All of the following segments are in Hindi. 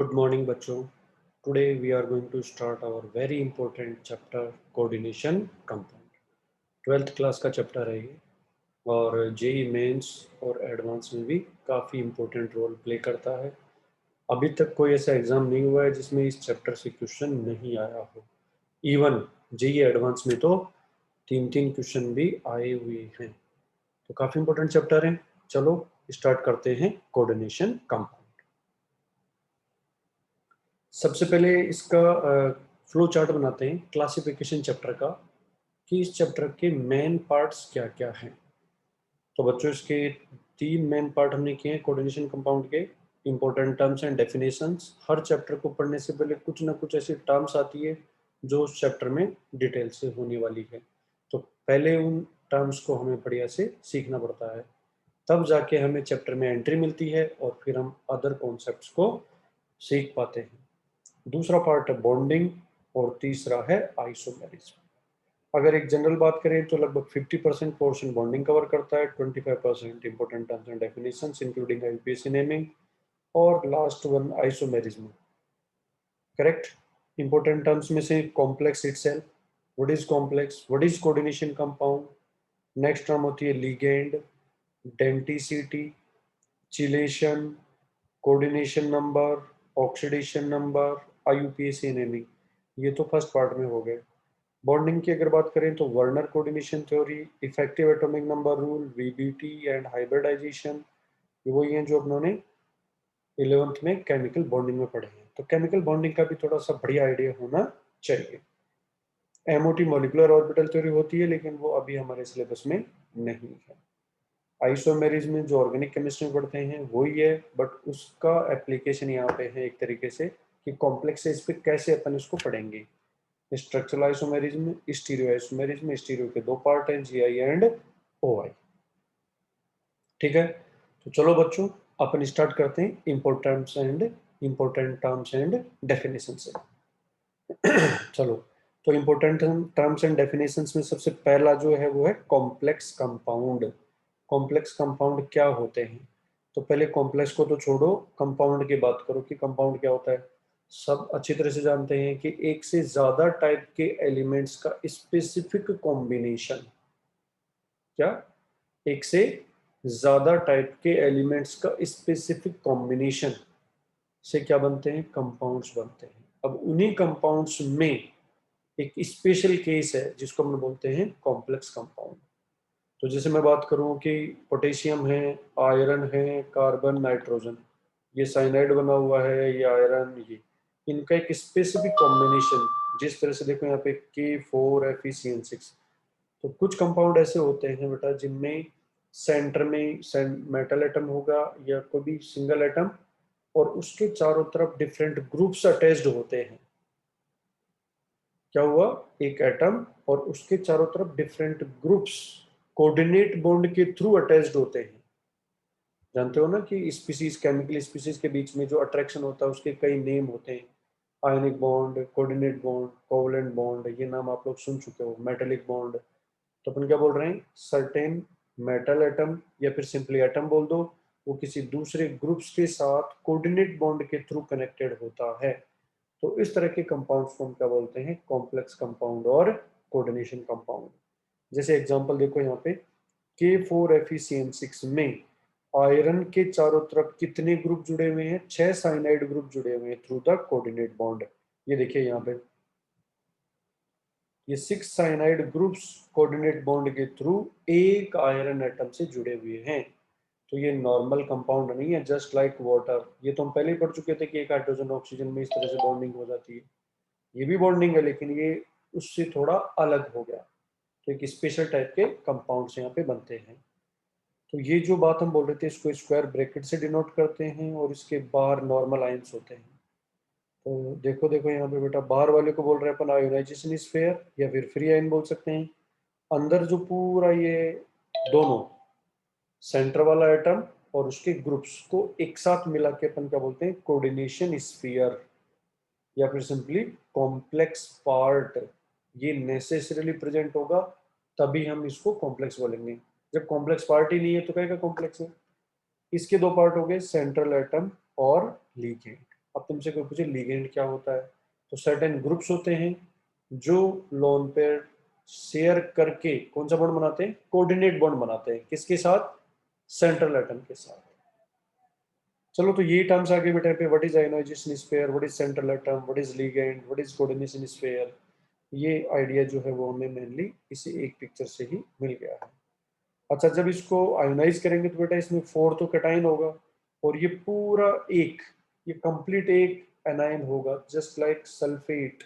Good morning, बच्चों. Today we are going to start our very important chapter coordination compound. 12th class का चैप्टर है ये और जेई मेंस और एडवांस में भी काफ़ी इम्पोर्टेंट रोल प्ले करता है. अभी तक कोई ऐसा एग्ज़ाम नहीं हुआ है जिसमें इस चैप्टर से क्वेश्चन नहीं आया हो. इवन जेई एडवांस में तो 3-3 क्वेश्चन भी आए हुए हैं. तो काफ़ी इम्पोर्टेंट चैप्टर है. चलो स्टार्ट करते हैं कोऑर्डिनेशन कंपाउंड. सबसे पहले इसका फ्लो चार्ट बनाते हैं क्लासिफिकेशन चैप्टर का कि इस चैप्टर के मेन पार्ट्स क्या क्या हैं. तो बच्चों इसके 3 मेन पार्ट हमने किए हैं कोऑर्डिनेशन कंपाउंड के. Important terms and definitions. Her chapter को पढ़ने से पहले कुछ ना कुछ ऐसी टर्म्स आती है जो उस चैप्टर में डिटेल से होने वाली है. तो पहले उन टर्म्स को हमें बढ़िया से सीखना पड़ता है, तब जाके हमें चैप्टर में एंट्री मिलती है और फिर हम अदर कॉन्सेप्ट्स को सीख पाते हैं. दूसरा पार्ट है बॉन्डिंग और तीसरा है आइसोमेरिज्म. अगर एक जनरल बात करें तो लगभग 50% पोर्शन बॉन्डिंग कवर करता है, 25% important terms and definitions including IUPAC naming और last one isomerism. Correct. Important terms में से complex itself, what is complex, what is coordination compound. Next term होती है ligand, denticity, chelation, coordination number, oxidation number, IUPAC naming. ये तो फर्स्ट पार्ट में हो गए. बॉन्डिंग की अगर बात करें तो Werner coordination theory, effective atomic number rule, VBT and hybridisation. ये वही हैं जो अपनों ने 11th में केमिकल बॉन्डिंग में पढ़े हैं. तो केमिकल बॉन्डिंग का भी थोड़ा सा बढ़िया आइडिया होना चाहिए. एमओटी मॉलिकुलर ऑर्बिटल थ्योरी होती है लेकिन वो अभी हमारे सिलेबस में नहीं है. आइसोमेरिज्म में जो ऑर्गेनिक केमिस्ट्री में पढ़ते हैं वही है, बट उसका एप्लीकेशन यहाँ पे है एक तरीके से कि कॉम्प्लेक्स है, इस पे कैसे अपन इसको पढ़ेंगे. Structural isomerism, stereo isomerism. Stereo के 2 पार्ट हैं, जीआई एंड ओआई. ठीक है. तो चलो बच्चों अपन स्टार्ट करते हैं इंपॉर्टेंट टर्म्स एंड डेफिनेशन से. चलो. तो इंपॉर्टेंट टर्म्स एंड डेफिनेशंस में सबसे पहला जो है वो है कॉम्प्लेक्स कंपाउंड. कॉम्प्लेक्स कंपाउंड क्या होते हैं. तो पहले कॉम्प्लेक्स को तो छोड़ो, कंपाउंड की बात करो कि कंपाउंड क्या होता है. सब अच्छी तरह से जानते हैं कि एक से ज्यादा टाइप के एलिमेंट्स का स्पेसिफिक कॉम्बिनेशन. क्या. एक से ज्यादा टाइप के एलिमेंट्स का स्पेसिफिक कॉम्बिनेशन से क्या बनते हैं, कंपाउंड्स बनते हैं. अब उन्हीं कंपाउंड्स में एक स्पेशल केस है जिसको हम बोलते हैं कॉम्प्लेक्स कंपाउंड. तो जैसे मैं बात करूं कि पोटेशियम है, आयरन है, कार्बन, नाइट्रोजन, ये साइनाइड बना हुआ है, ये आयरन, ये इनका एक स्पेसिफिक कॉम्बिनेशन. जिस तरह से देखो यहाँ पे K4FeCN6. तो कुछ कंपाउंड ऐसे होते हैं बेटा जिनमें सेंटर में मेटल एटम होगा या कोई भी सिंगल एटम और उसके चारों तरफ डिफरेंट ग्रुप्स अटैच्ड होते हैं. क्या हुआ, एक एटम और उसके चारों तरफ डिफरेंट ग्रुप्स कोऑर्डिनेट बॉन्ड के थ्रू अटैच्ड होते हैं. जानते हो ना कि स्पीसीज, केमिकल स्पीसीज के बीच में जो अट्रैक्शन होता है उसके कई नेम होते हैं. Ionic bond, coordinate bond, covalent bond, ये नाम आप लोग सुन चुके हो. Metallic bond. तो अपन क्या बोल रहे हैं, सर्टेन मेटल एटम या फिर सिंपली एटम बोल दो, वो किसी दूसरे ग्रुप्स के साथ कोऑर्डिनेट बॉन्ड के थ्रू कनेक्टेड होता है. तो इस तरह के कंपाउंड्स को हम क्या बोलते हैं, कॉम्प्लेक्स कंपाउंड और कोऑर्डिनेशन कंपाउंड. जैसे एग्जांपल देखो यहाँ पे K4FeCN6 में आयरन के चारों तरफ कितने ग्रुप जुड़े हुए हैं, 6 साइनाइड ग्रुप जुड़े हुए हैं थ्रू द कोऑर्डिनेट बॉन्ड. ये देखिए यहाँ पे ये 6 साइनाइड ग्रुप्स कोऑर्डिनेट बॉन्ड के थ्रू एक आयरन एटम से जुड़े हुए हैं. तो ये नॉर्मल कंपाउंड नहीं है, जस्ट लाइक वाटर. ये तो हम पहले ही पढ़ चुके थे कि एक हाइड्रोजन ऑक्सीजन में इस तरह से बॉन्डिंग हो जाती है. ये भी बॉन्डिंग है लेकिन ये उससे थोड़ा अलग हो गया. तो एक स्पेशल टाइप के कंपाउंड्स यहाँ पे बनते हैं. तो ये जो बात हम बोल रहे थे इसको स्क्वायर ब्रैकेट से डिनोट करते हैं और इसके बाहर नॉर्मल आयंस होते हैं. तो देखो देखो यहाँ पे बेटा, बाहर वाले को बोल रहे हैं अपन आयोनाइजेशन स्फीयर या फिर फ्री आयन बोल सकते हैं. अंदर जो पूरा ये दोनों सेंटर वाला एटम और उसके ग्रुप्स को एक साथ मिला के अपन क्या बोलते हैं, कोऑर्डिनेशन स्फीयर या फिर सिंपली कॉम्प्लेक्स पार्ट. ये नेसेसरीली प्रेजेंट होगा तभी हम इसको कॉम्प्लेक्स बोलेंगे. जब कॉम्प्लेक्स पार्ट ही नहीं है तो कहेगा कॉम्प्लेक्स है. इसके 2 पार्ट हो गए, सेंट्रल एटम और लीगेंड. अब तुमसे कोई पूछे लिगेंड क्या होता है, तो सर्टेन ग्रुप्स होते हैं जो लोन पेयर शेयर करके कौन सा बॉन्ड बनाते हैं, कोऑर्डिनेट बॉन्ड बनाते हैं, किसके साथ, सेंट्रल एटम के साथ। चलो तो ये टर्म्स आगे बेटा पे, what is ionisation sphere, what is central atom, what is ligand, what is coordination sphere, ये आइडिया जो है वो हमें मेनली इसी एक पिक्चर से ही मिल गया है। अच्छा, जब इसको आयोनाइज करेंगे तो बेटा इसमें 4 तो कैटाइन होगा, और ये पूरा एक, ये कंप्लीट एक एनायन होगा, जस्ट लाइक सल्फेट।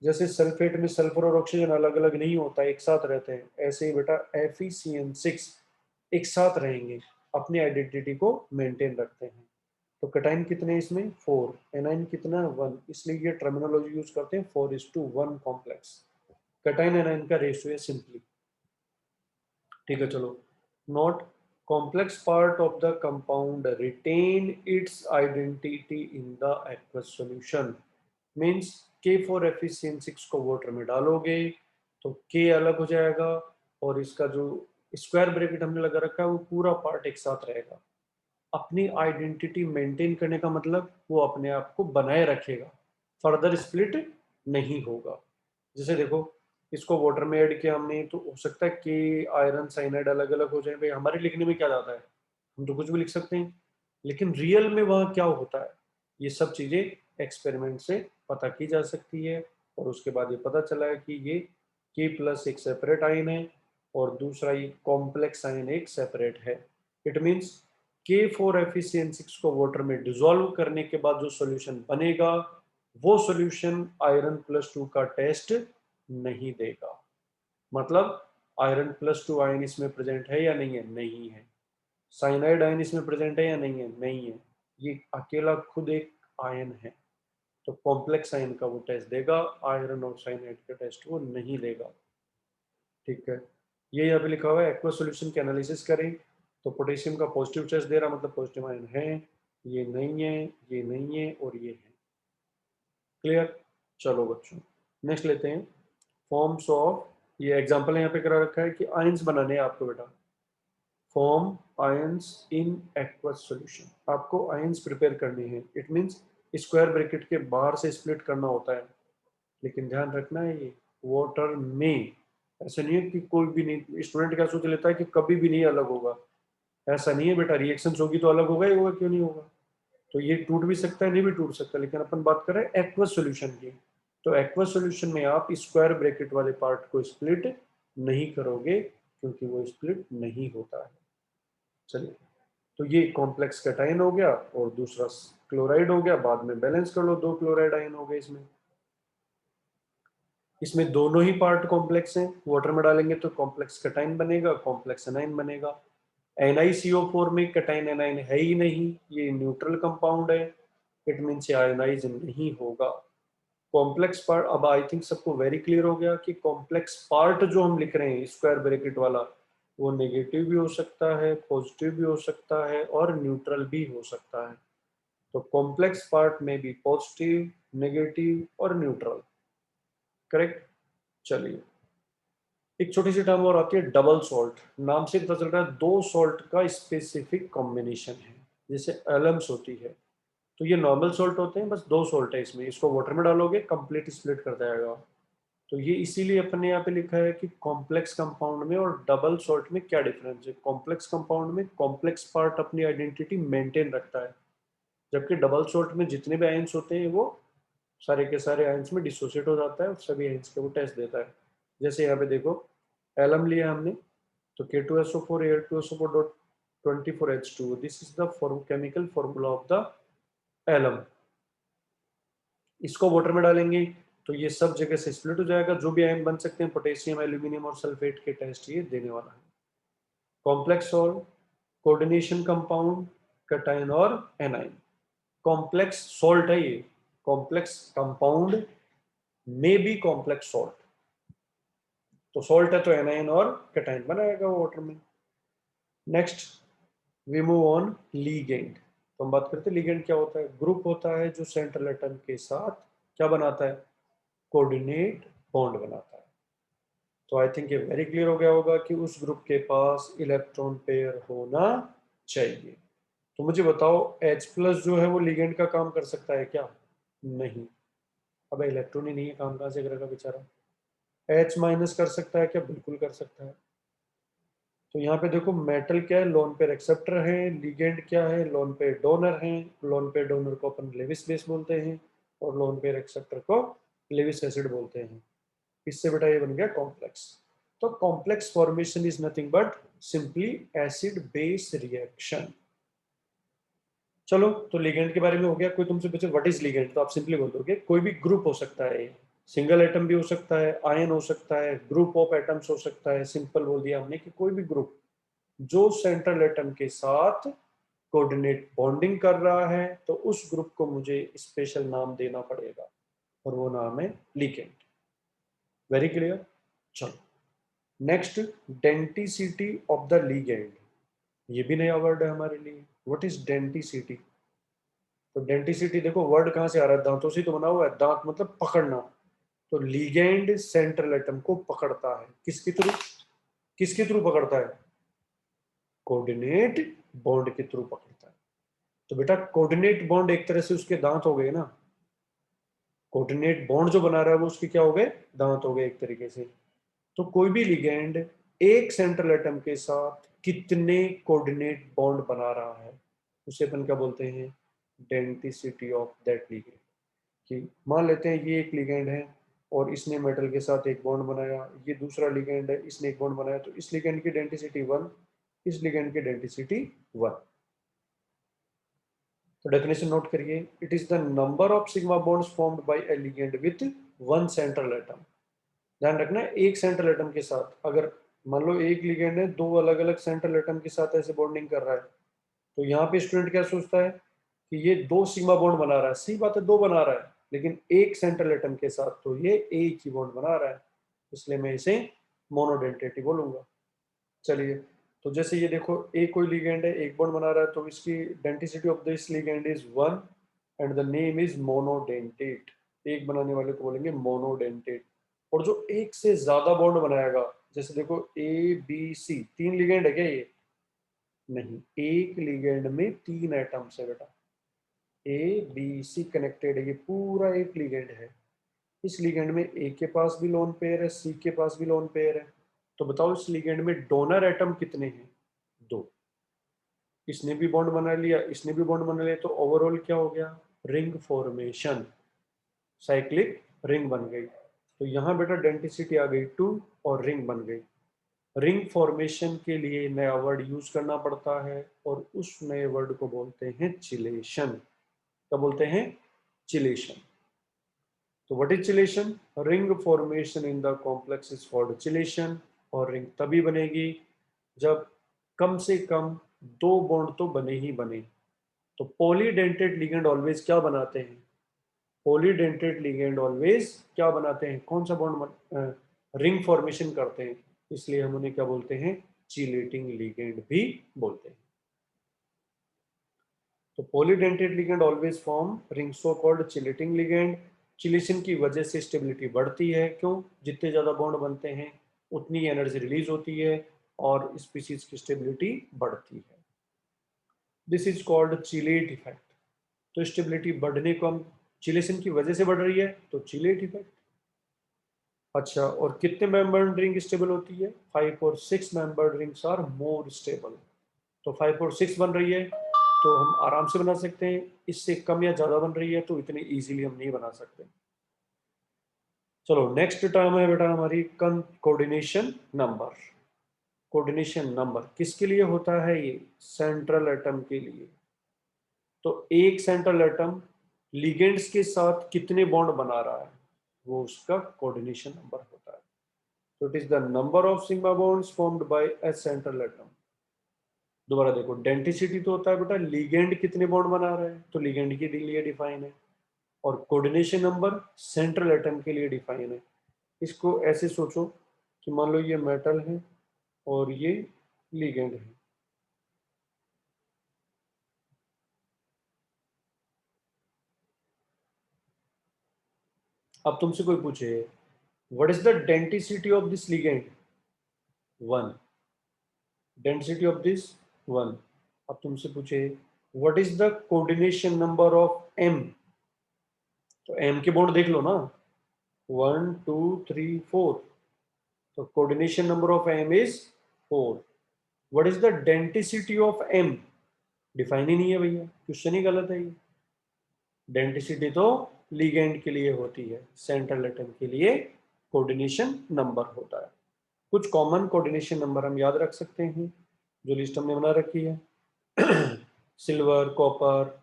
जैसे सल्फेट में सल्फर और ऑक्सीजन अलग अलग नहीं होता, एक साथ रहते हैं, ऐसे ही बेटा FeCN6 एक साथ रहेंगे, अपनी आइडेंटिटी को मेंटेन रखते हैं। तो कैटाइन कितने इसमें 4, एनाइन कितना 1, इसलिए ये टर्मिनोलॉजी यूज करते हैं 4:1 कॉम्प्लेक्स। कैटाइन एनाइन का रेशियो है सिंपली। ठीक है, चलो। Note, complex part of the compound retain its identity in the aqueous solution. Means K4FeCN6 को वाटर में डालोगे तो K अलग हो जाएगा, और इसका जो स्क्वायर ब्रैकेट हमने लगा रखा है वो पूरा पार्ट एक साथ रहेगा। अपनी आइडेंटिटी मेंटेन करने का मतलब वो अपने आप को बनाए रखेगा, फर्दर स्प्लिट नहीं होगा। जैसे देखो, इसको वाटर में ऐड किया हमने, तो हो सकता है कि आयरन साइनाइड अलग अलग हो जाए, भाई हमारे लिखने में क्या जाता है, हम तो कुछ भी लिख सकते हैं, लेकिन रियल में वहाँ क्या होता है, ये सब चीजें एक्सपेरिमेंट से पता की जा सकती है। और उसके बाद ये पता चला है कि ये K+ एक सेपरेट आयन है, और दूसरा ये कॉम्प्लेक्स आयन एक सेपरेट है। इट मीन्स K4FeCN6 को वाटर में डिसॉल्व करने के बाद जो सॉल्यूशन बनेगा, वो सॉल्यूशन Iron+2 का टेस्ट नहीं देगा। मतलब Iron+2 आयन इसमें प्रेजेंट है या नहीं है, नहीं है। साइनाइड आयन इसमें प्रेजेंट है या नहीं है, नहीं है। ये अकेला खुद एक आयन है, तो कॉम्प्लेक्स आयन का वो टेस्ट देगा, आयरन और साइनाइड का टेस्ट वो नहीं देगा। ठीक है, ये यहाँ पे लिखा हुआ है एक्वस सॉल्यूशन के एनालिसिस करें, तो पोटेशियम का पॉजिटिव चार्ज दे रहा, मतलब पॉजिटिव आयन है, ये नहीं है, ये नहीं है, और ये है। क्लियर। चलो बच्चों, नेक्स्ट लेते हैं फॉर्म्स ऑफ, ये एग्जांपल यहाँ पे करा रखा है कि आयंस बनाने हैं आपको बेटा। Form ions in aqueous solution, आपको आयंस प्रिपेयर करने हैं। इट मींस स्क्वायर ब्रैकेट के बाहर से स्प्लिट करना होता है, लेकिन ध्यान रखना है ये वाटर में, ऐसा नहीं है कि कोई भी नहीं, स्टूडेंट क्या सोच लेता है कि कभी भी नहीं अलग होगा, ऐसा नहीं है बेटा, रिएक्शंस होगी तो अलग होगा ही होगा, क्यों नहीं होगा। तो ये टूट भी सकता है, नहीं भी टूट सकता, लेकिन अपन बात कर रहे हैं एक्वस सॉल्यूशन की। तो एक्वस सॉल्यूशन में आप स्क्वायर ब्रैकेट वाले पार्ट को स्प्लिट नहीं करोगे, क्योंकि वो स्प्लिट नहीं होता है। चलिए, तो ये कॉम्प्लेक्स कैटायन हो गया, और दूसरा क्लोराइड हो गया, बाद में बैलेंस कर लो, 2 क्लोराइड आयन हो गए इसमें। इसमें दोनों ही पार्ट कॉम्प्लेक्स हैं, वाटर में डालेंगे तो कॉम्प्लेक्स कैटायन बनेगा, कॉम्प्लेक्स एनाइन बनेगा। NiCO4 में कैटायन एनाइन है ही नहीं, ये न्यूट्रल कंपाउंड है, इट मीन्स ये आयोनाइज नहीं होगा। कॉम्प्लेक्स पार्ट, अब आई थिंक सबको वेरी क्लियर हो गया कि कॉम्प्लेक्स पार्ट जो हम लिख रहे हैं स्क्वायर ब्रैकेट वाला, वो नेगेटिव भी हो सकता है, पॉजिटिव भी हो सकता है, और न्यूट्रल भी हो सकता है। तो कॉम्प्लेक्स पार्ट में भी पॉजिटिव, नेगेटिव और न्यूट्रल। करेक्ट। चलिए, एक छोटी सी टर्म और आती है डबल सॉल्ट। नाम से पता चल रहा है दो सॉल्ट का स्पेसिफिक कॉम्बिनेशन है, जैसे एलम्स होती है, तो ये नॉर्मल सॉल्ट होते हैं, बस दो सॉल्ट है इसमें, इसको वाटर में डालोगे कंप्लीट स्प्लिट कर जाएगा। तो ये इसीलिए अपने यहाँ पे लिखा है कि कॉम्प्लेक्स कंपाउंड में और डबल सॉल्ट में क्या डिफरेंस है। कॉम्प्लेक्स कंपाउंड में कॉम्प्लेक्स पार्ट अपनी आइडेंटिटी मेंटेन रखता है, जबकि डबल सॉल्ट में जितने भी आयंस होते हैं वो सारे के सारे आयंस में डिसोसिएट हो जाता है, और सभी आयंस के वो टेस्ट देता है। जैसे यहाँ पे देखो, एलम लिया हमने, तो K2SO4 Al2SO4.24H2, this is the chemical formula of the alum. इसको वाटर में डालेंगे तो ये सब जगह से स्प्लिट हो जाएगा, जो भी आयन बन सकते हैं, पोटेशियम, एल्यूमिनियम और सल्फेट के टेस्ट ये देने वाला है। Complex salt, coordination compound, cation और एनाइन। कॉम्प्लेक्स सॉल्ट है ये, कॉम्प्लेक्स कंपाउंड में भी कॉम्प्लेक्स सॉल्ट, तो सॉल्ट है तो एनाइन और कैटायन बनाएगा वो वाटर में। Next we move on ligand. तो हम बात करते हैं लीगेंड क्या होता है। ग्रुप होता है जो सेंट्रल एटम के साथ क्या बनाता है, कोऑर्डिनेट बॉन्ड बनाता है। तो आई थिंक ये वेरी क्लियर हो गया होगा कि उस ग्रुप के पास इलेक्ट्रॉन पेयर होना चाहिए। तो मुझे बताओ H+ जो है वो लिगेंड का काम कर सकता है क्या? नहीं। अब इलेक्ट्रॉन ही नहीं है, काम कहाँ से करेगा बेचारा? H- कर सकता है क्या? बिल्कुल कर सकता है। तो यहाँ पे देखो मेटल क्या है, लोन पेयर एक्सेप्टर है, लिगेंड क्या है, लोन पेयर डोनर है। लोन पेयर डोनर को अपन लेविस बेस बोलते हैं और लोन पेयर एक्सेप्टर को लेविस एसिड बोलते हैं। इससे बेटा ये बन गया कॉम्प्लेक्स। तो complex formation is nothing but simply acid base reaction. चलो, तो लिगेंड के बारे में हो गया। कोई तुमसे पूछे व्हाट इज लिगेंड, तो आप सिंपली बोल दोगे कोई भी ग्रुप हो सकता है, सिंगल एटम भी हो सकता है, आयन हो सकता है, ग्रुप ऑफ एटम्स हो सकता है। सिंपल बोल दिया हमने कि कोई भी ग्रुप जो सेंट्रल एटम के साथ कोऑर्डिनेट बॉन्डिंग कर रहा है, तो उस ग्रुप को मुझे स्पेशल नाम देना पड़ेगा और वो नाम है लिगेंड। Very clear. चलो next, denticity of the ligand. ये भी नया वर्ड है हमारे लिए। What is denticity? तो डेंटिसिटी देखो वर्ड कहाँ से आ रहा है, दांतों से तो बना हुआ है। दांत मतलब पकड़ना। तो लिगेंड सेंट्रल एटम को पकड़ता है, किसके थ्रू? किसके थ्रू पकड़ता है? कोऑर्डिनेट बॉन्ड के थ्रू पकड़ता है। तो बेटा कोऑर्डिनेट बॉन्ड एक तरह से उसके दांत हो गए ना। कोऑर्डिनेट बॉन्ड जो बना रहा है वो उसके क्या हो गए? दांत हो गए एक तरीके से। तो कोई भी लिगेंड एक सेंट्रल एटम के साथ कितने कोऑर्डिनेट बॉन्ड बना रहा है, उसे अपन क्या बोलते हैं? Denticity of that ligand. कि मान लेते हैं ये एक लिगेंड है और इसने मेटल के साथ एक बॉन्ड बनाया, ये दूसरा लिगेंड है, इसने एक बॉन्ड बनाया, तो इस लिगेंड की डेंटिसिटी 1, इस लिगेंड की डेंटिसिटी 1। तो डेफिनेशन नोट करिए, it is the number of sigma bonds formed by A ligand with one central atom. ध्यान रखना एक सेंट्रल एटम के साथ, अगर मान लो एक लिगेंड है दो अलग अलग सेंट्रल एटम के साथ ऐसे बॉन्डिंग कर रहा है, तो यहाँ पे स्टूडेंट क्या सोचता है कि ये दो सिग्मा बॉन्ड बना रहा है। सही बात है, दो बना रहा है, लेकिन एक सेंट्रल एटम के साथ तो ये एक ही बॉन्ड बना रहा है, इसलिए मैं इसे मोनोडेंटेटी बोलूंगा। चलिए, तो जैसे ये देखो एक कोई लिगेंड है, एक बॉन्ड बना रहा है, तो इसकी denticity of this ligand is 1 and the name is monodentate. एक बनाने वाले को बोलेंगे मोनोडेंटेट। और जो एक से ज्यादा बॉन्ड बनाएगा, जैसे देखो A B C, तीन लिगेंड है क्या ये? नहीं, एक लिगेंड में तीन एटम्स है बेटा। A B C कनेक्टेड है, ये पूरा एक लिगेंड है। इस लिगेंड में ए के पास भी लोन पेयर है, सी के पास भी लोन पेयर है। तो बताओ इस लिगेंड में डोनर एटम कितने हैं? दो। इसने भी बॉन्ड बना लिया, इसने भी बॉन्ड बना लिया, तो ओवरऑल क्या हो गया? रिंग फॉर्मेशन, साइक्लिक रिंग बन गई। तो यहाँ बेटा डेंटिसिटी आ गई 2 और रिंग बन गई। रिंग फॉर्मेशन के लिए नया वर्ड यूज करना पड़ता है और उस नए वर्ड को बोलते हैं चिलेशन। क्या बोलते हैं? चिलेशन। तो what is chelation? Ring formation in the complex is called chelation. और रिंग तभी बनेगी जब कम से कम दो बॉन्ड तो बने ही बने। तो पॉलीडेंटेड लिगेंड ऑलवेज क्या बनाते हैं? पॉलीडेंटेड लिगेंड ऑलवेज क्या बनाते हैं? कौन सा बॉन्ड रिंग फॉर्मेशन करते हैं, इसलिए हम उन्हें क्या बोलते हैं? चिलेटिंग लिगेंड भी बोलते हैं। तो polydentate ligand always form ring, so called chelating ligand. Chelation की वजह से स्टेबिलिटी बढ़ती है, क्यों? जितने ज्यादा बॉन्ड बनते हैं उतनी एनर्जी रिलीज होती है और स्पीसीज की स्टेबिलिटी बढ़ती है। This is called chelate effect. तो स्टेबिलिटी बढ़ने को हम चिलेशन की वजह से बढ़ रही है तो चिलेट इफेक्ट। अच्छा, और कितने मेंबर्ड रिंग स्टेबल होती है? 5 और 6 membered rings are more stable. तो 5 और 6 बन रही है तो हम आराम से बना सकते हैं, इससे कम या ज्यादा बन रही है तो इतनी इजीली हम नहीं बना सकते। चलो नेक्स्ट टर्म है बेटा हमारी कोऑर्डिनेशन नंबर। कोऑर्डिनेशन नंबर किसके लिए होता है? ये सेंट्रल एटम के लिए। तो एक सेंट्रल एटम लिगेंड्स के साथ कितने बॉन्ड बना रहा है, वो उसका कोऑर्डिनेशन नंबर होता है। तो it is the number of sigma bonds formed by A central atom. दोबारा देखो, डेंटिसिटी तो होता है बेटा लिगेंड कितने बॉन्ड बना रहे हैं, तो लिगेंड के लिए डिफाइन है। और कोऑर्डिनेशन नंबर सेंट्रल एटम के लिए डिफाइन है। इसको ऐसे सोचो कि मान लो ये मेटल है और ये लिगेंड है। अब तुमसे कोई पूछे what is the denticity of this ligand? 1। Density of this 1। अब तुमसे पूछे what is the coordination number of M? तो एम के बॉन्ड देख लो ना, 1 2 3 4, तो coordination number of M is 4। What is the density of M? Define ही नहीं है भैया, क्वेश्चन ही गलत है ये। डेंसिटी तो लिगेंड के लिए होती है, सेंट्रल एटम के लिए कोऑर्डिनेशन नंबर होता है। कुछ कॉमन कोऑर्डिनेशन नंबर हम याद रख सकते हैं, जो लिस्ट हमने बना रखी है। सिल्वर, कॉपर,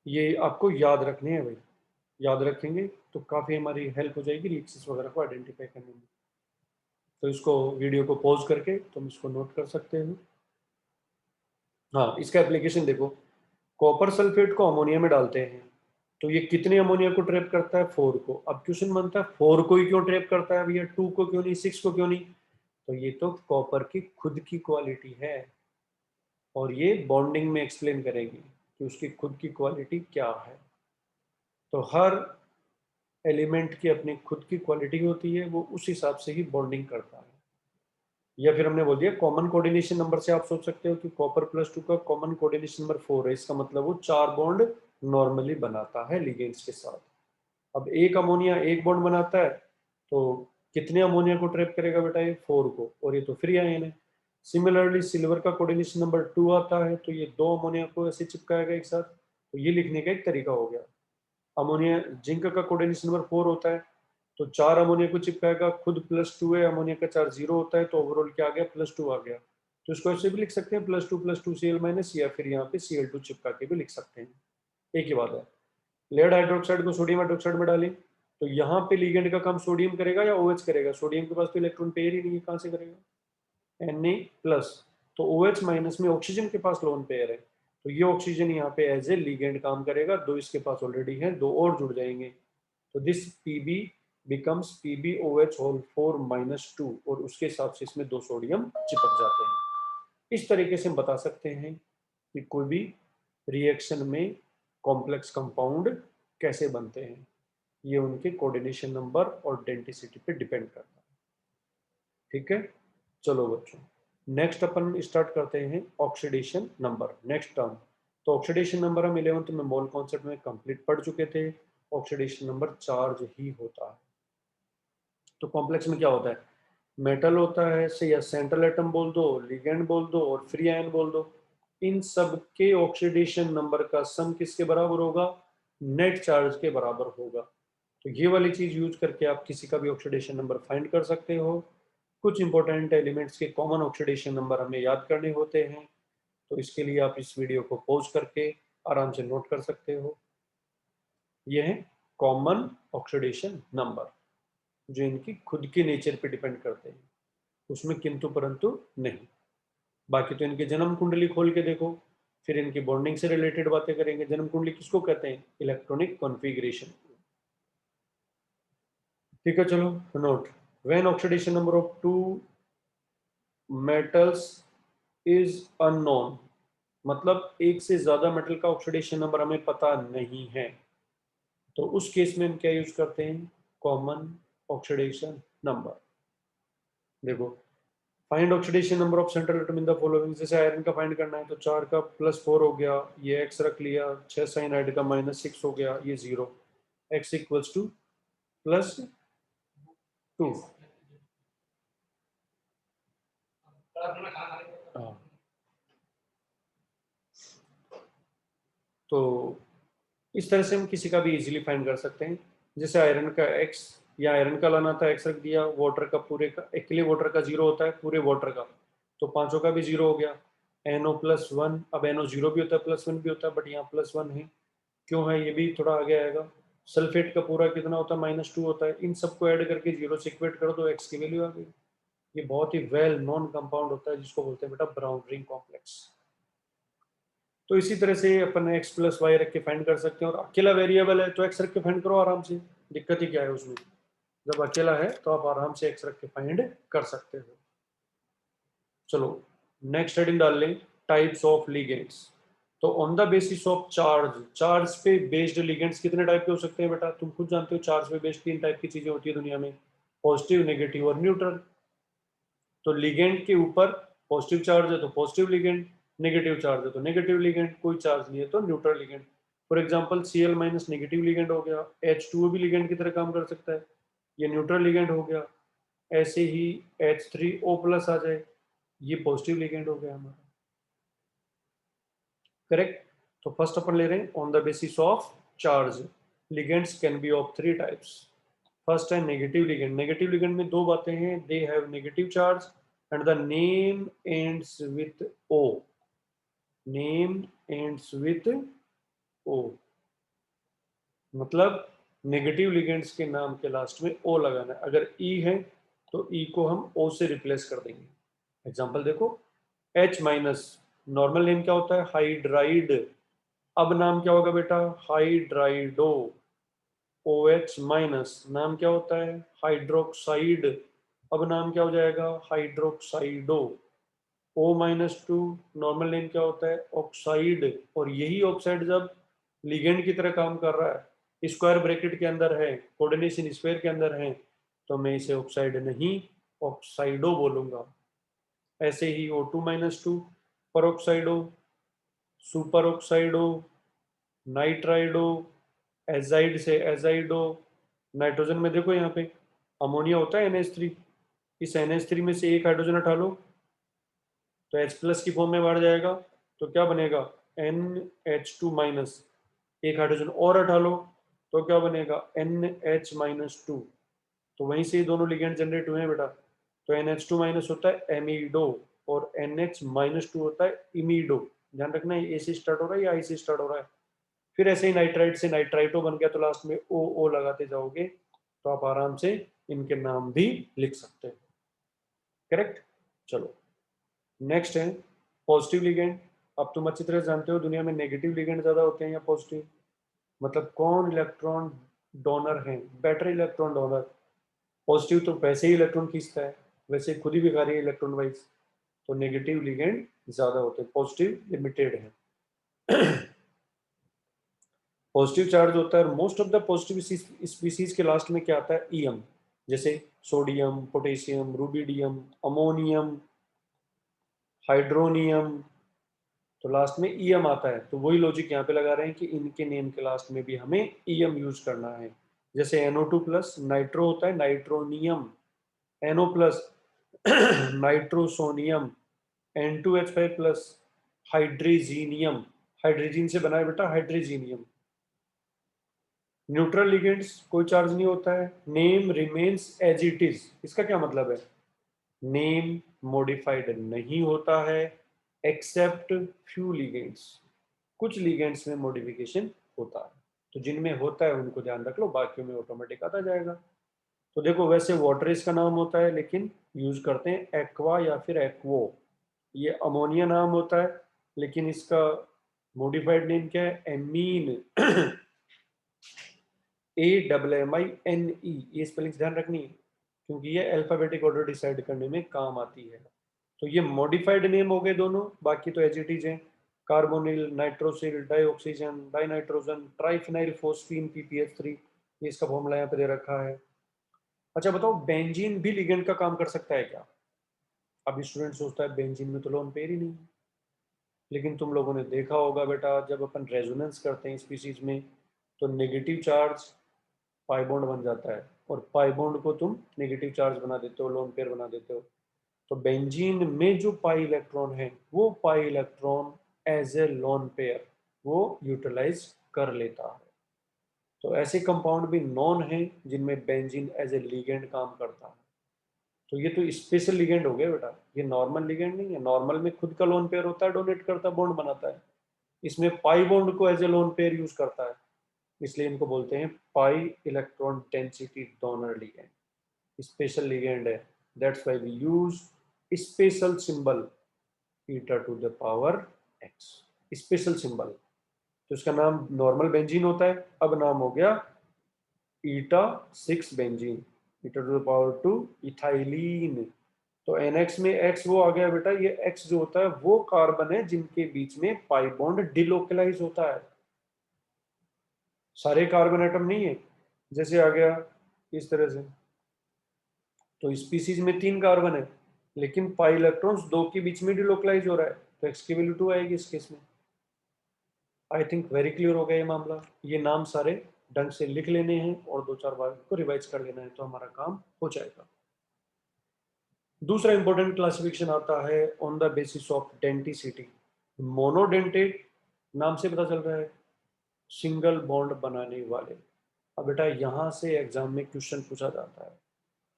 ये आपको याद रखने हैं भाई। याद रखेंगे तो काफ़ी हमारी हेल्प हो जाएगी रिएक्शंस वगैरह को आइडेंटिफाई करने में। तो इसको वीडियो को पॉज करके तुम इसको नोट कर सकते हो। हाँ, इसका एप्लीकेशन देखो। कॉपर सल्फेट को अमोनिया में डालते हैं, तो ये कितने अमोनिया को ट्रैप करता है? 4 को। अब क्वेश्चन बनता है 4 को ही क्यों ट्रैप करता है भैया, 2 को क्यों नहीं, 6 को क्यों नहीं? तो ये तो कॉपर की खुद की क्वालिटी है, और ये बॉन्डिंग में एक्सप्लेन करेंगे कि उसकी खुद की क्वालिटी क्या है। तो हर एलिमेंट की अपनी खुद की क्वालिटी होती है, वो उस हिसाब से ही बॉन्डिंग करता है। या फिर हमने बोल दिया कॉमन कोऑर्डिनेशन नंबर से आप सोच सकते हो कि कॉपर प्लस 2 का कॉमन कोऑर्डिनेशन नंबर 4 है, इसका मतलब वो 4 बॉन्ड नॉर्मली बनाता है लिगेंड्स के साथ। अब एक अमोनिया एक बॉन्ड बनाता है, तो कितने अमोनिया को ट्रैप करेगा बेटा? ये 4 को, और ये तो फ्री आयन है। सिमिलरली सिल्वर का कोऑर्डिनेशन नंबर 2 आता है, तो ये 2 अमोनिया को ऐसे चिपकाएगा एक साथ। तो ये लिखने का एक तरीका हो गया। अमोनिया जिंक का कोऑर्डिनेशन नंबर 4 होता है, तो 4 अमोनिया को चिपकाएगा, खुद +2 है, अमोनिया का चार्ज 0 होता है, तो ओवरऑल क्या आ गया? +2 आ गया। तो इसको ऐसे भी लिख सकते हैं +2 Cl-, या फिर यहाँ पे Cl2 चिपका के भी लिख सकते हैं, एक ही बात है। लेड हाइड्रोक्साइड को सोडियम हाइड्रोक्साइड में डालें, तो यहाँ पे लिगेंड का काम सोडियम करेगा या OH करेगा? सोडियम के पास तो इलेक्ट्रॉन पेयर ही नहीं है, कहाँ से करेगा? Na+, तो OH- में ऑक्सीजन के पास लोन पेयर है, तो ये ऑक्सीजन यहाँ पे एज ए लिगेंड काम करेगा। 2 इसके पास ऑलरेडी है, 2 और जुड़ जाएंगे, तो दिस Pb बिकम्स PbOH4-2, और उसके हिसाब से इसमें 2 सोडियम चिपक जाते हैं। इस तरीके से हम बता सकते हैं कि कोई भी रिएक्शन में कॉम्प्लेक्स कंपाउंड कैसे बनते हैं, ये उनके कोऑर्डिनेशन नंबर और डेंसिटी पे डिपेंड करता है। ठीक है, चलो बच्चों, नेक्स्ट अपन स्टार्ट करते हैं ऑक्सीडेशन नंबर, नेक्स्ट टर्म। तो ऑक्सीडेशन नंबर हम 11th में मोल कॉन्सेप्ट में कंप्लीट पढ़ चुके थे। ऑक्सीडेशन नंबर चार्ज ही होता है। तो कॉम्प्लेक्स में क्या होता है? मेटल होता है से, या सेंट्रल एटम बोल दो, लिगेंड बोल दो, और फ्री आयन बोल दो। इन सब के ऑक्सीडेशन नंबर का सम किसके बराबर होगा? नेट चार्ज के बराबर होगा। तो ये वाली चीज यूज करके आप किसी का भी ऑक्सीडेशन नंबर फाइंड कर सकते हो। कुछ इंपॉर्टेंट एलिमेंट्स के कॉमन ऑक्सीडेशन नंबर हमें याद करने होते हैं, तो इसके लिए आप इस वीडियो को पॉज करके आराम से नोट कर सकते हो। यह है कॉमन ऑक्सीडेशन नंबर, जो इनकी खुद के नेचर पे डिपेंड करते हैं, उसमें किंतु परंतु नहीं। बाकी तो इनके जन्म कुंडली खोल के देखो, फिर इनकी बॉन्डिंग से रिलेटेड बातें करेंगे। जन्म कुंडली किसको कहते हैं? Electronic configuration. ठीक है, चलो note. When oxidation number of 2 metals is unknown, मतलब एक से ज्यादा मेटल का ऑक्सीडेशन नंबर हमें पता नहीं है, तो उस केस में हम क्या यूज करते हैं? Common oxidation number. देखो, find oxidation number of central atom in the following. जैसे आयरन का फाइंड करना है, तो 4 का +4 हो गया, ये x रख लिया, 6 साइनाइड का -6 हो गया, ये 0, x इक्वल्स टू +2। हाँ, तो इस तरह से हम किसी का भी इजीली फाइंड कर सकते हैं। जैसे आयरन का x, या आयरन का लाना था, x रख दिया, वाटर का पूरे का, एक्चुअली वाटर का 0 होता है, पूरे वाटर का, तो पांचों का भी 0 हो गया। NO+1, अब NO 0 भी होता है, +1 भी होता है, बट यहाँ +1 है, क्यों है ये भी थोड़ा आगे आएगा। सल्फेट का पूरा कितना होता है? -2 होता है। इन सबको ऐड करके 0 से इक्वेट कर दो, x की वैल्यू आ गई। ये बहुत ही वेल नोन कंपाउंड होता है, जिसको बोलते हैं बेटा ब्राउन रिंग कॉम्प्लेक्स। तो इसी तरह से अपन x+y रख के फाइंड कर सकते हैं, और अकेला वेरिएबल है तो x रख के फाइंड करो आराम से, दिक्कत ही क्या है उसमें? जब अकेला है तो आप आराम से x रख के फाइंड कर सकते हो। चलो नेक्स्ट हेडिंग डाल लें, टाइप्स ऑफ लिगेंड्स। तो on the basis of charge, charge पे बेस्ड लिगेंड्स कितने टाइप के हो सकते हैं बेटा? तुम खुद जानते हो, चार्ज पे बेस्ड 3 टाइप की चीजें होती है दुनिया में, पॉजिटिव, नेगेटिव और न्यूट्रल। तो लिगेंड के ऊपर पॉजिटिव चार्ज है तो पॉजिटिव लिगेंड, नेगेटिव चार्ज है तो नेगेटिव लिगेंड, कोई चार्ज नहीं है तो neutral ligand. For example Cl minus negative ligand हो गया, H2O भी लिगेंड की तरह काम कर सकता है, ये न्यूट्रल लिगेंड हो गया। ऐसे ही H3O प्लस आ जाए, ये पॉजिटिव लिगेंड हो गया हमारा। करेक्ट। तो फर्स्ट अपन ले रहे हैं on the basis of charge, ligands can be of three types. First है नेगेटिव लिगेंड। नेगेटिव लिगेंड में दो बातें हैं, they have negative charge and the name ends with O, name ends with O, मतलब नेगेटिव लिगेंड्स के नाम के लास्ट में ओ लगाना है। अगर ई है तो ई को हम ओ से रिप्लेस कर देंगे। एग्जांपल देखो, H माइनस नॉर्मल नेम क्या होता है, हाइड्राइड। अब नाम क्या होगा बेटा, हाइड्राइडो। OH माइनस नाम क्या होता है, हाइड्रोक्साइड। अब नाम क्या हो जाएगा, हाइड्रोक्साइडो। O minus two normal name क्या होता है, ऑक्साइड। और यही ऑक्साइड जब लिगेंड की तरह काम कर रहा है, स्क्वायर ब्रैकेट के अंदर है, कोऑर्डिनेशन स्क्वायर के अंदर है, तो मैं इसे ऑक्साइड नहीं ऑक्साइडो बोलूंगा। ऐसे ही O2 minus two peroxido, super oxido, nitrido, azide से एजाइडो। नाइट्रोजन में देखो यहाँ पे अमोनिया होता है NH3, इस NH3 में से एक हाइड्रोजन हटा लो तो H प्लस की फॉर्म में बढ़ जाएगा, तो क्या बनेगा NH2 माइनस। एक हाइड्रोजन और हटा लो तो क्या बनेगा NH माइनस टू। तो वहीं से ही दोनों लिगेंड जनरेट हुए हैं बेटा। तो NH2 माइनस होता है एमिडो और NH माइनस टू होता है इमिडो। ध्यान रखना है, ए से स्टार्ट हो रहा है या आई से स्टार्ट हो रहा है। फिर ऐसे ही नाइट्राइट से नाइट्राइटो बन गया तो लास्ट में ओ लगाते जाओगे तो आप आराम से इनके नाम भी लिख सकते हैं। करेक्ट। चलो नेक्स्ट है पॉजिटिव लिगेंड। अब तुम अच्छी तरह जानते हो दुनिया में नेगेटिव लिगेंड ज्यादा होते हैं या पॉजिटिव, मतलब कौन इलेक्ट्रॉन डोनर है, बेटर इलेक्ट्रॉन डोनर। पॉजिटिव तो वैसे ही इलेक्ट्रॉन खींचता है, वैसे खुद ही भिखारी है इलेक्ट्रॉन वाइज, तो नेगेटिव लिगेंड ज्यादा होते हैं, पॉजिटिव लिमिटेड है। पॉजिटिव चार्ज होता है, most of the positive species के लास्ट में क्या आता है, ईएम। जैसे sodium, potassium, rubidium, ammonium, hydronium, तो लास्ट में ईएम आता है। तो वही लॉजिक यहाँ पे लगा रहे हैं कि इनके नेम के लास्ट में भी हमें ईएम यूज करना है। जैसे NO2 प्लस नाइट्रो होता है nitronium, NO plus nitrosonium, N2H5 plus hydrazinium, hydrogen से बना है बेटा हाइड्रीजीनियम। न्यूट्रल लिगेंड्स कोई चार्ज नहीं होता है, name remains as it is. इसका क्या मतलब है, नेम मॉडिफाइड नहीं होता है एक्सेप्ट फ्यू लिगेंड्स, कुछ लिगेंड्स में मॉडिफिकेशन होता है, तो जिनमें होता है उनको ध्यान रख लो, बाकियों में ऑटोमेटिक आता जाएगा। तो देखो वैसे वाटर इसका नाम होता है लेकिन यूज करते हैं एक्वा या फिर एक्वो। ये अमोनिया नाम होता है लेकिन इसका मॉडिफाइड नेम क्या है, एमीन। AMMINE, ये स्पेलिंग ध्यान रखनी है क्योंकि ये अल्फाबेटिक ऑर्डर डिसाइड करने में काम आती है। तो ये मॉडिफाइड नेम हो गए दोनों, बाकी तो एज इट इज है। Carbonyl, nitrosyl, dioxygen, dinitrogen, triphenyl phosphine, PPH3, ये इसका फॉर्मूला यहाँ पे दे रखा है। अच्छा बताओ बेंजीन भी लिगेंड का काम कर सकता है क्या। अभी स्टूडेंट सोचता है बेंजीन में तो लोन पेयर ही नहीं, लेकिन तुम लोगों ने देखा होगा बेटा जब अपन रेजोनेंस करते हैं स्पीसीज में तो नेगेटिव चार्ज पाई बॉन्ड बन जाता है और पाई बॉन्ड को तुम नेगेटिव चार्ज बना देते हो, लोन पेयर बना देते हो। तो बेंजीन में जो पाई इलेक्ट्रॉन है वो pi electron as a lone pair वो यूटिलाइज कर लेता है। तो ऐसे कंपाउंड भी नॉन है जिनमें बेंजीन एज ए लिगेंड काम करता है। तो ये तो स्पेशल लिगेंड हो गया बेटा, ये नॉर्मल लिगेंड नहीं है। नॉर्मल में खुद का लोन पेयर होता है, डोनेट करता है, बॉन्ड बनाता है। इसमें पाई बॉन्ड को as a lone pair use करता है, इसलिए इनको बोलते हैं pi electron density donor ligand, special ligand है। That's why we use special symbol eta to the power x, special symbol. तो इसका नाम नॉर्मल बेंजीन होता है, अब नाम हो गया eta 6 benzene, eta to the power 2 ethylene. तो NX में X वो आ गया बेटा, ये X जो होता है वो कार्बन है जिनके बीच में पाई बॉन्ड डिलोकलाइज होता है, सारे कार्बन एटम नहीं है। जैसे आ गया इस तरह से, तो स्पीसीज में 3 कार्बन है लेकिन पाई इलेक्ट्रॉन्स 2 के बीच में डिलोकलाइज हो रहा है, तो x की वैल्यू 2 आएगी इस केस में। आई थिंक वेरी क्लियर हो गया ये मामला। ये नाम सारे ढंग से लिख लेने हैं और 2-4 बार को रिवाइज कर लेना है तो हमारा काम हो जाएगा। दूसरा इंपॉर्टेंट क्लासिफिकेशन आता है on the basis of denticity. Monodentate नाम से पता चल रहा है सिंगल बॉन्ड बनाने वाले। अब बेटा यहां से एग्जाम में क्वेश्चन पूछा जाता है,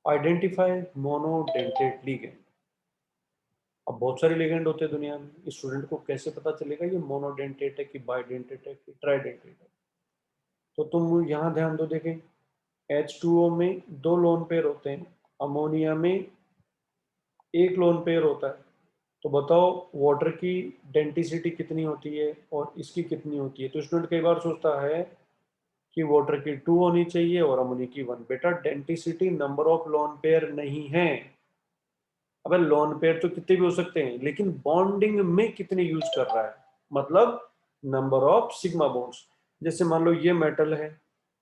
आइडेंटिफाई मोनोडेंटेट लिगेंड। अब बहुत सारे लिगेंड होते हैं दुनिया में, इस स्टूडेंट को कैसे पता चलेगा ये मोनोडेंटेट है कि बाइडेंटेट है कि ट्राइडेंटेट है? तो तुम यहाँ ध्यान दो, देखें H2O में 2 लोन पेयर होते हैं, अमोनिया में 1 लोन पेयर होता है। तो बताओ वाटर की डेंसिटी कितनी होती है और इसकी कितनी होती है? तो स्टूडेंट कई बार सोचता है कि वाटर की 2 होनी चाहिए और अमोनिया की 1। बेटा density number of lone pair नहीं है। अबे लोन पेयर तो कितने भी हो सकते हैं, लेकिन बॉन्डिंग में कितने यूज कर रहा है, मतलब नंबर ऑफ सिग्मा बॉन्ड्स। जैसे मान लो ये मेटल है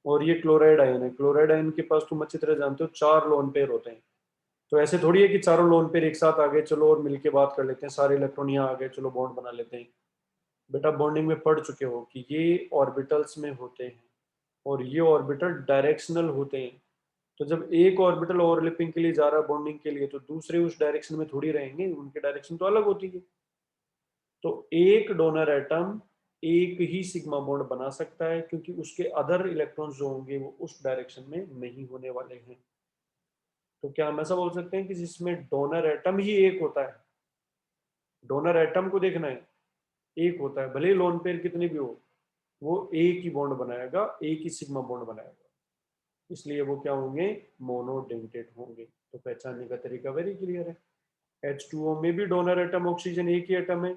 और ये क्लोराइड आयन है। क्लोराइड आयन के पास तुम अच्छी तरह जानते हो 4 लोन पेयर होते हैं। तो ऐसे थोड़ी है कि चारों लोन पेयर एक साथ आ गए चलो और मिलके बात कर लेते हैं, सारे इलेक्ट्रॉन यहाँ आ गए चलो बॉन्ड बना लेते हैं। बेटा बॉन्डिंग में पढ़ चुके हो कि ये ऑर्बिटल्स में होते हैं और ये ऑर्बिटल डायरेक्शनल होते हैं। तो जब एक ऑर्बिटल ओवरलैपिंग के लिए जा रहा है बॉन्डिंग के लिए, तो दूसरे उस डायरेक्शन में थोड़ी रहेंगे, उनके डायरेक्शन तो अलग होती है। तो एक डोनर एटम एक ही सिग्मा बॉन्ड बना सकता है क्योंकि उसके अदर इलेक्ट्रॉन्स जो होंगे वो उस डायरेक्शन में नहीं होने वाले हैं। तो क्या हम ऐसा बोल सकते हैं कि जिसमें डोनर एटम ही एक होता है? डोनर एटम को देखना है, एक होता है, भले ही लोन पेयर कितने भी हो, वो एक ही बॉन्ड बनाएगा, एक ही सिग्मा बॉन्ड बनाएगा, इसलिए वो क्या होंगे? मोनोडेंटेट होंगे। तो पहचानने का तरीका वेरी क्लियर है। H2O में भी डोनर एटम ऑक्सीजन एक ही एटम है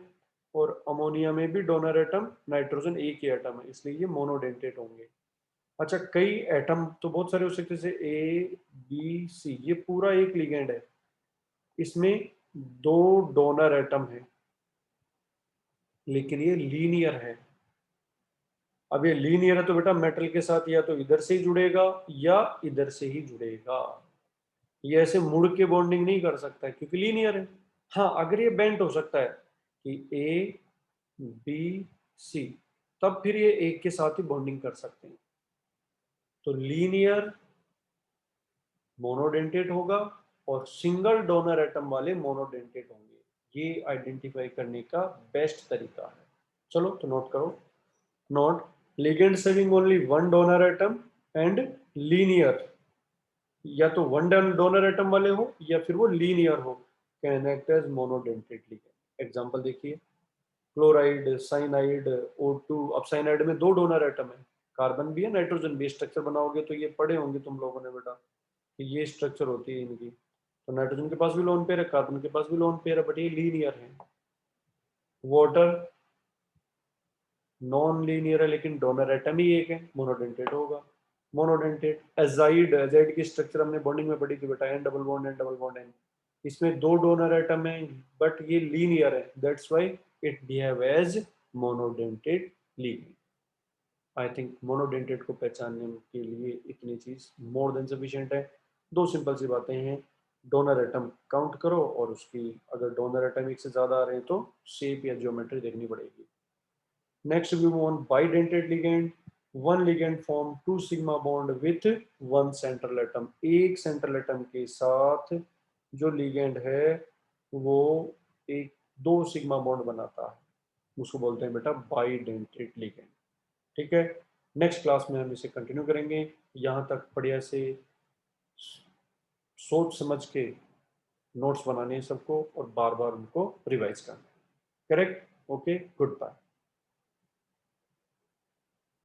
और अमोनिया में भी डोनर एटम नाइट्रोजन एक ही एटम है, इसलिए ये मोनोडेंटेट होंगे। अच्छा, कई एटम तो बहुत सारे हो सकते हैं, जैसे A B C, ये पूरा एक लिगेंड है, इसमें 2 डोनर एटम है लेकिन ये लीनियर है। अब ये लीनियर है तो बेटा मेटल के साथ या तो इधर से ही जुड़ेगा या इधर से ही जुड़ेगा, ये ऐसे मुड़ के बॉन्डिंग नहीं कर सकता है क्योंकि लीनियर है। हाँ, अगर ये बेंट हो सकता है कि A B C, तब फिर ये एक के साथ ही बॉन्डिंग कर सकते हैं। तो लीनियर मोनोडेंटेट होगा और सिंगल डोनर एटम वाले मोनोडेंटेट होंगे। ये आइडेंटिफाई करने का बेस्ट तरीका है। चलो तो नोट करो। Note, ligand saving only one donor atom and linear, या तो वन डोनर एटम वाले हो या फिर वो लीनियर हो, can act as monodentate ligand. Example देखिए, क्लोराइड, साइनाइड, O2। अब साइनाइड में 2 डोनर एटम है, कार्बन भी है नाइट्रोजन भी। स्ट्रक्चर बनाओगे तो ये पढ़े होंगे तुम लोगों ने बेटा कि ये स्ट्रक्चर होती है इनकी। तो नाइट्रोजन के पास भी लोन पेयर है, कार्बन के पास भी लोन पेयर है, बट ये लीनियर है। वाटर नॉन लीनियर है लेकिन डोनर एटम ही एक है, मोनोडेंटेट होगा। मोनोडेंटेट एजाइड, एजाइड की स्ट्रक्चर हमने बॉन्डिंग में पढ़ी थी बेटा, N double bond N double bond N. इसमें 2 डोनर एटम है बट ये लीनियर है, that's why it behave as monodentate ligand. I think monodentate को पहचानने के लिए इतनी चीज मोर देन सफिशिएंट है। 2 सिंपल सी बातें हैं, डोनर एटम काउंट करो और उसकी अगर डोनर एटम एक से ज्यादा आ रहे हैं तो शेप या ज्योमेट्री देखनी पड़ेगी। Next we move on bidentate ligand. One ligand form 2 sigma bond with one central atom. एक central atom के साथ जो ligand है वो एक 2 sigma bond बनाता है, उसको बोलते हैं बेटा bidentate ligand। ठीक है, नेक्स्ट क्लास में हम इसे कंटिन्यू करेंगे। यहाँ तक बढ़िया से सोच समझ के नोट्स बनाने हैं सबको और बार बार उनको रिवाइज करना है। करेक्ट? Okay, good bye.